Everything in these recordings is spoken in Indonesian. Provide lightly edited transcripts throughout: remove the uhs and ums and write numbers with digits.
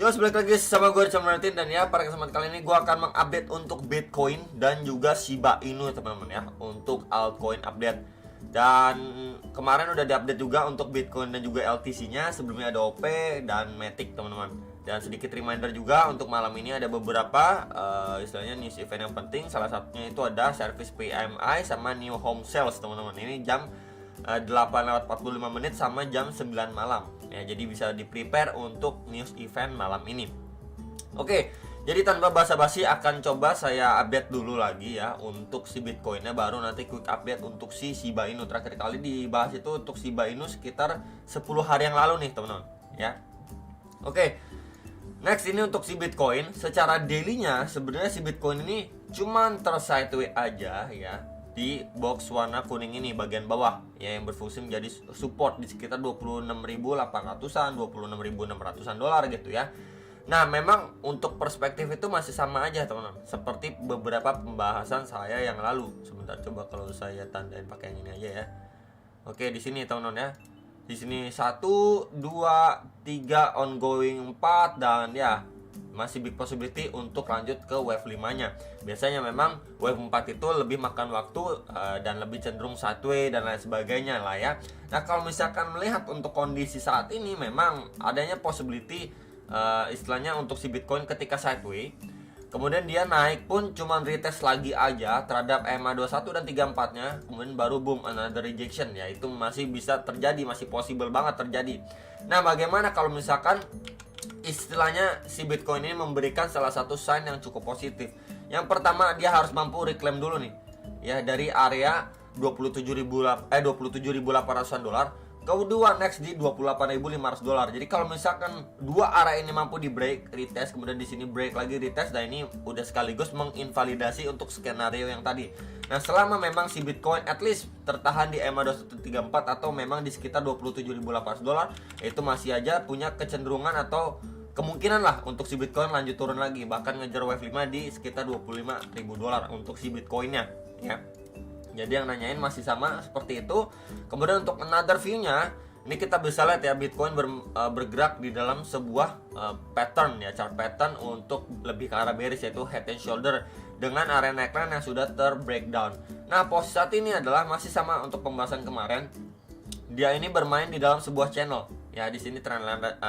Yo, balik lagi sama gue Richard Martin. Dan ya, pada kesempatan kali ini gue akan mengupdate untuk Bitcoin dan juga Shiba Inu teman-teman ya, untuk altcoin update. Dan kemarin udah diupdate juga untuk Bitcoin dan juga LTC-nya. Sebelumnya ada OP dan Matic teman-teman. Dan sedikit reminder juga untuk malam ini ada beberapa istilahnya news event yang penting. Salah satunya itu ada service PMI sama new home sales teman-teman. Ini jam 8:45 sama jam 9 malam ya, jadi bisa di prepare untuk news event malam ini. Oke, jadi tanpa basa-basi akan coba saya update dulu lagi ya untuk si Bitcoinnya, baru nanti quick update untuk si Shiba Inu. Terakhir kali dibahas itu untuk Shiba Inu sekitar 10 hari yang lalu nih teman-teman ya. Oke, next ini untuk si Bitcoin. Secara daily-nya sebenarnya si Bitcoin ini cuman tersideways aja ya di box warna kuning ini bagian bawah ya, yang berfungsi menjadi support di sekitar 26.800-an, 26.600-an dolar gitu ya. Nah, memang untuk perspektif itu masih sama aja teman-teman, seperti beberapa pembahasan saya yang lalu. Sebentar, coba kalau saya tandain pakai yang ini aja ya. Oke, di sini teman-teman ya. Di sini 1, 2, 3 ongoing 4 dan ya masih big possibility untuk lanjut ke wave 5-nya. Biasanya memang wave 4 itu lebih makan waktu dan lebih cenderung sideways dan lain sebagainya lah ya. Nah, kalau misalkan melihat untuk kondisi saat ini memang adanya possibility istilahnya untuk si Bitcoin ketika sideways, kemudian dia naik pun cuman retest lagi aja terhadap EMA 21 dan 34-nya, kemudian baru boom another rejection ya. Itu masih bisa terjadi, masih possible banget terjadi. Nah, bagaimana kalau misalkan istilahnya si Bitcoin ini memberikan salah satu sign yang cukup positif. Yang pertama, dia harus mampu reclaim dulu nih ya dari area 27.800-an dolar. Kedua next di 28.500 dolar. Jadi kalau misalkan dua area ini mampu di break, retest, kemudian di sini break lagi, retest, dan ini udah sekaligus menginvalidasi untuk skenario yang tadi. Nah, selama memang si Bitcoin at least tertahan di EMA 2134 atau memang di sekitar 27.800 dolar, itu masih aja punya kecenderungan atau kemungkinan lah untuk si Bitcoin lanjut turun lagi, bahkan ngejar wave 5 di sekitar 25.000 dolar untuk si Bitcoinnya ya. Jadi yang nanyain masih sama seperti itu. Kemudian untuk another view-nya, ini kita bisa lihat ya Bitcoin bergerak di dalam sebuah pattern ya, chart pattern untuk lebih ke arah bearish, yaitu head and shoulder dengan area neckline yang sudah terbreakdown. Nah, posisi saat ini adalah masih sama untuk pembahasan kemarin. Dia ini bermain di dalam sebuah channel ya. Di sini trendline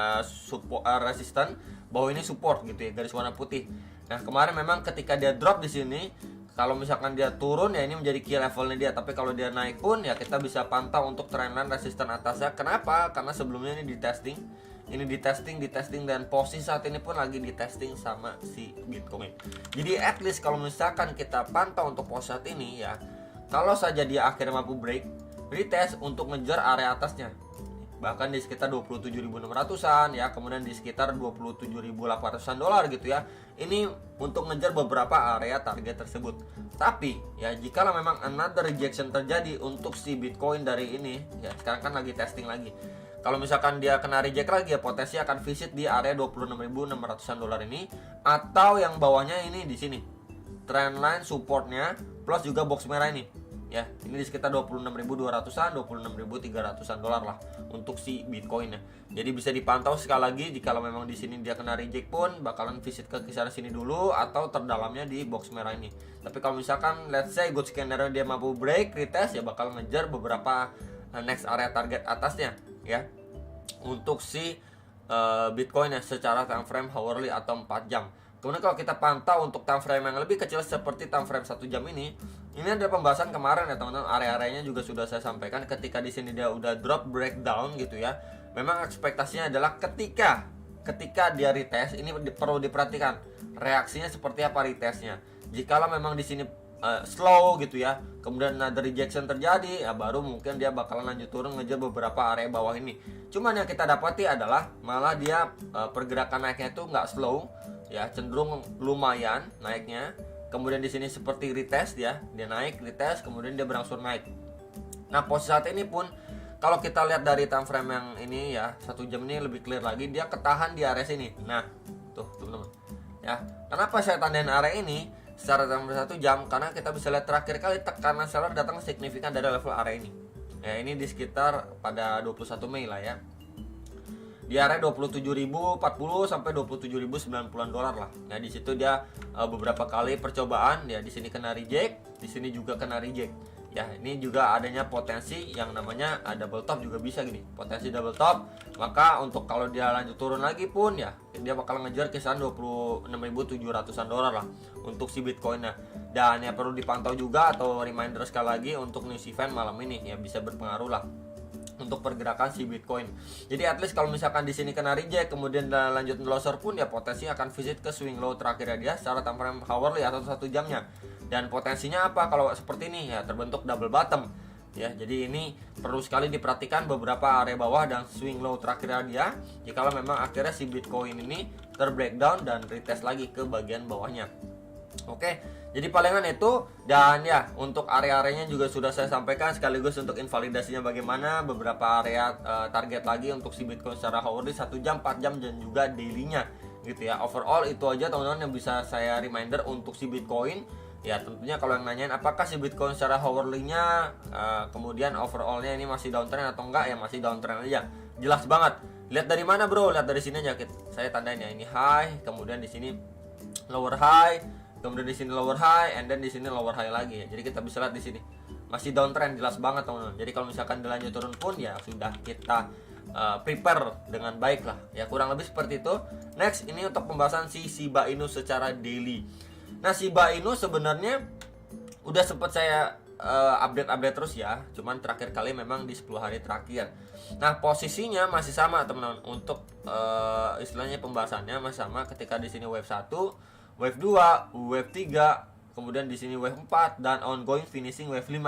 resistance, bawah ini support gitu ya, garis warna putih. Nah, kemarin memang ketika dia drop di sini, kalau misalkan dia turun ya ini menjadi key levelnya dia. Tapi kalau dia naik pun ya kita bisa pantau untuk trendline resisten atasnya. Kenapa? Karena sebelumnya ini di testing, dan posisi saat ini pun lagi di testing sama si Bitcoin. Jadi at least kalau misalkan kita pantau untuk posisi saat ini ya, kalau saja dia akhirnya mampu break, retest untuk ngejar area atasnya, bahkan di sekitar 27.600-an ya, kemudian di sekitar 27.800-an dolar gitu ya. Ini untuk ngejar beberapa area target tersebut. Tapi ya jika memang another rejection terjadi untuk si Bitcoin dari ini ya, sekarang kan lagi testing lagi. Kalau misalkan dia kena reject lagi ya, potensi akan visit di area 26.600-an dolar ini, atau yang bawahnya ini di sini. Trendline supportnya plus juga box merah ini. Ya, ini di sekitar 26.200-an, 26.300-an dolar lah untuk si Bitcoinnya. Jadi bisa dipantau sekali lagi, jika memang di sini dia kena reject pun bakalan visit ke kisaran sini dulu atau terdalamnya di box merah ini. Tapi kalau misalkan let's say good scenario dia mampu break, retest ya, bakal ngejar beberapa next area target atasnya ya untuk si Bitcoinnya secara time frame hourly atau 4 jam. Kemudian kalau kita pantau untuk time frame yang lebih kecil seperti time frame 1 jam ini ada pembahasan kemarin ya teman-teman. Area-areanya juga sudah saya sampaikan ketika di sini dia udah drop breakdown gitu ya. Memang ekspektasinya adalah ketika dia retest, ini perlu diperhatikan reaksinya seperti apa retestnya. Jikalau memang di sini slow gitu ya, kemudian ada rejection terjadi ya, baru mungkin dia bakalan lanjut turun ngejar beberapa area bawah ini. Cuman yang kita dapati adalah malah dia pergerakan naiknya itu nggak slow ya, cenderung lumayan naiknya. Kemudian di sini seperti retest ya, dia naik, retest, kemudian dia berangsur naik. Nah, posisi saat ini pun kalau kita lihat dari time frame yang ini ya, 1 jam ini lebih clear lagi, dia ketahan di area sini. Nah, tuh teman-teman ya, kenapa saya tandain area ini secara time frame 1 jam? Karena kita bisa lihat terakhir kali tekanan seller datang signifikan dari level area ini ya, ini di sekitar pada 21 Mei lah ya. di area 27.040 sampai 27.090 dolar lah. Nah, di situ dia beberapa kali percobaan ya, di sini kena reject, di sini juga kena reject. Ya, ini juga adanya potensi yang namanya double top juga bisa gini. Potensi double top, maka untuk kalau dia lanjut turun lagi pun ya dia bakal ngejar kisaran 26.700-an dolar lah untuk si Bitcoin-nya. Dan ya perlu dipantau juga atau reminder sekali lagi untuk news event malam ini ya, bisa berpengaruh lah untuk pergerakan si Bitcoin. Jadi at least kalau misalkan di sini kena reject kemudian lanjut loser pun ya potensi akan visit ke swing low terakhir dia secara time frame hourly atau 1 jamnya. Dan potensinya apa kalau seperti ini ya, terbentuk double bottom ya. Jadi ini perlu sekali diperhatikan beberapa area bawah dan swing low terakhir dia jikalau memang akhirnya si Bitcoin ini terbreakdown dan retest lagi ke bagian bawahnya. Oke, jadi palingan itu. Dan ya untuk area-areanya juga sudah saya sampaikan, sekaligus untuk invalidasinya bagaimana, beberapa area target lagi untuk si Bitcoin secara hourly 1 jam, 4 jam dan juga daily-nya gitu ya. Overall itu aja teman-teman yang bisa saya reminder untuk si Bitcoin. Ya tentunya kalau yang nanyain apakah si Bitcoin secara hourly-nya kemudian overall-nya ini masih downtrend atau enggak, ya masih downtrend aja. Jelas banget. Lihat dari mana bro? Lihat dari sini aja. Saya tandain ya, ini high, kemudian di sini lower high, kemudian di sini lower high, and then di sini lower high lagi ya. Jadi kita bisa lihat di sini masih downtrend jelas banget teman-teman. Jadi kalau misalkan dilanjut turun pun ya sudah kita prepare dengan baik lah. Ya kurang lebih seperti itu. Next ini untuk pembahasan si Shiba Inu secara daily. Nah, Shiba Inu sebenarnya udah sempet saya update terus ya. Cuman terakhir kali memang di 10 hari terakhir. Nah, posisinya masih sama teman-teman. Untuk istilahnya pembahasannya masih sama ketika di sini wave 1, wave 2, wave 3, kemudian di sini wave 4 dan ongoing finishing wave 5.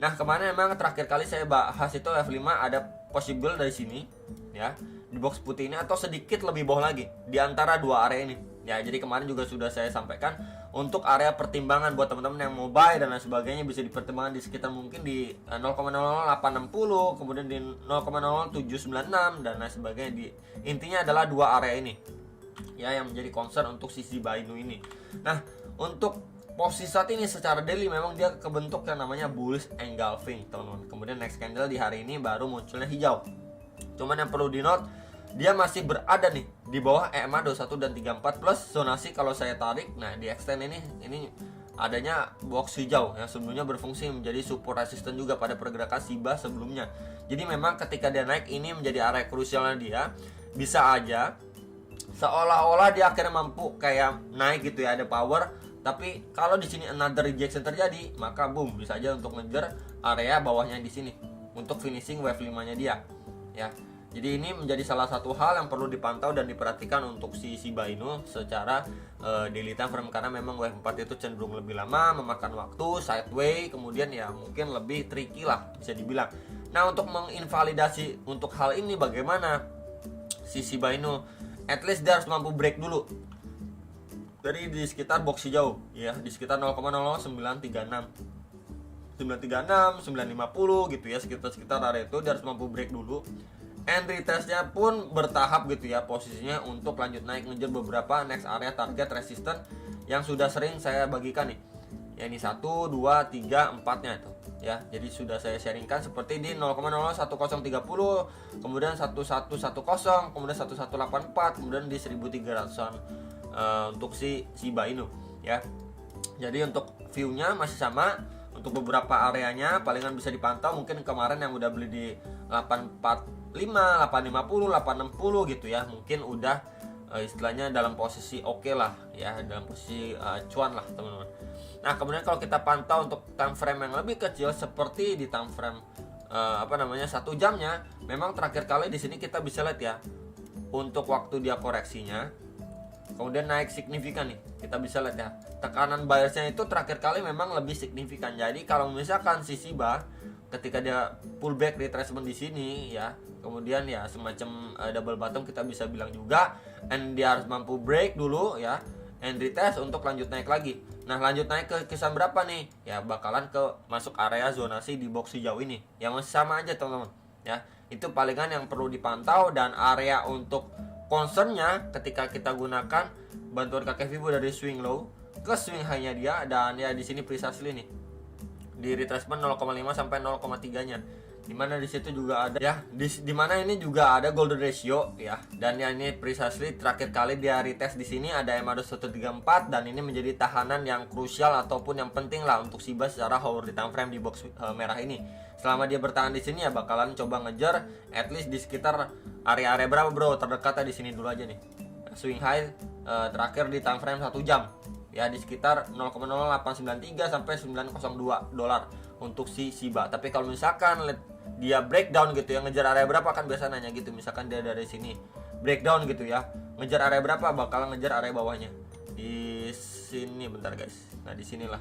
Nah, kemarin memang terakhir kali saya bahas itu wave 5 ada possible dari sini ya, di box putih ini atau sedikit lebih bawah lagi di antara dua area ini. Ya, jadi kemarin juga sudah saya sampaikan untuk area pertimbangan buat teman-teman yang mau buy dan lain sebagainya bisa dipertimbangkan di sekitar mungkin di 0,00860, kemudian di 0,0796 dan lain sebagainya. Intinya adalah dua area ini ya yang menjadi concern untuk si Shiba Inu ini. Nah, untuk posisi saat ini secara daily memang dia kebentuk yang namanya bullish engulfing teman-teman. Kemudian next candle di hari ini baru munculnya hijau. Cuman yang perlu di note, dia masih berada nih di bawah EMA 21 dan 34 plus zonasi kalau saya tarik. Nah, di extend ini adanya box hijau yang sebelumnya berfungsi menjadi support resistance juga pada pergerakan Shiba sebelumnya. Jadi memang ketika dia naik ini menjadi area krusialnya dia. Bisa aja seolah-olah dia akhirnya mampu kayak naik gitu ya, ada power. Tapi kalau di sini another rejection terjadi, maka boom bisa aja untuk ngejar area bawahnya di sini untuk finishing wave 5-nya dia. Ya. Jadi ini menjadi salah satu hal yang perlu dipantau dan diperhatikan untuk si Shiba Inu secara daily time frame, karena memang wave 4 itu cenderung lebih lama, memakan waktu, sideway, kemudian ya mungkin lebih tricky lah bisa dibilang. Nah, untuk menginvalidasi untuk hal ini bagaimana si Shiba Inu? At least dia harus mampu break dulu dari di sekitar box hijau ya, di sekitar 0,0936 950 gitu ya, sekitar area itu dia harus mampu break dulu. And retestnya pun bertahap gitu ya posisinya untuk lanjut naik ngejar beberapa next area target resistance yang sudah sering saya bagikan nih. Ya ini 1, 2, 3, 4-nya itu ya. Jadi sudah saya sharingkan seperti di 0,01030, kemudian 1110, kemudian 1184, kemudian di 1300-an untuk si Shiba Inu ya. Jadi untuk view-nya masih sama. Untuk beberapa areanya palingan bisa dipantau mungkin kemarin yang udah beli di 845, 850, 860 gitu ya. Mungkin udah istilahnya dalam posisi oke lah ya, dalam posisi cuan lah teman-teman. Nah, kemudian kalau kita pantau untuk time frame yang lebih kecil seperti di time frame 1 jamnya, memang terakhir kali di sini kita bisa lihat ya untuk waktu dia koreksinya kemudian naik signifikan nih, kita bisa lihat ya tekanan buyersnya itu terakhir kali memang lebih signifikan. Jadi kalau misalkan si Shiba ketika dia pullback retracement di sini ya, kemudian ya semacam double bottom kita bisa bilang juga, and dia harus mampu break dulu ya, and retest untuk lanjut naik lagi. Nah, lanjut naik ke kisaran berapa nih? Ya bakalan ke masuk area zonasi di box hijau ini. Yang masih sama aja teman-teman ya. Itu palingan yang perlu dipantau, dan area untuk concernnya ketika kita gunakan bantuan kakek Fibo dari swing low ke swing high-nya dia, dan ya di sini precisely nih di retracement 0,5 sampai 0,3-nya. Dimana di situ juga ada ya, dimana ini juga ada golden ratio ya. Dan yang ini precisely terakhir kali dia retest di sini ada MA 134, dan ini menjadi tahanan yang krusial ataupun yang penting lah untuk Shiba secara hover di time frame di box merah ini. Selama dia bertahan di sini ya bakalan coba ngejar at least di sekitar area-area berapa bro? Terdekatnya di sini dulu aja nih. Swing high terakhir di time frame 1 jam ya di sekitar 0,0893 sampai 902 dolar untuk si Shiba. Tapi kalau misalkan dia breakdown gitu ya, ngejar area berapa kan biasa nanya gitu. Misalkan dia dari sini breakdown gitu ya, ngejar area berapa, bakalan ngejar area bawahnya di sini. Bentar guys, nah di sinilah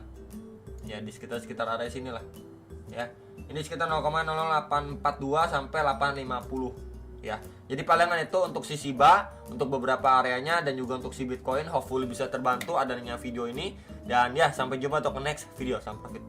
ya, di sekitar area sinilah ya. Ini sekitar 0,0842 sampai 850 ya. Jadi palingan itu untuk si Shiba, untuk beberapa areanya, dan juga untuk si Bitcoin. Hopefully bisa terbantu adanya video ini. Dan ya, sampai jumpa untuk next video. Sampai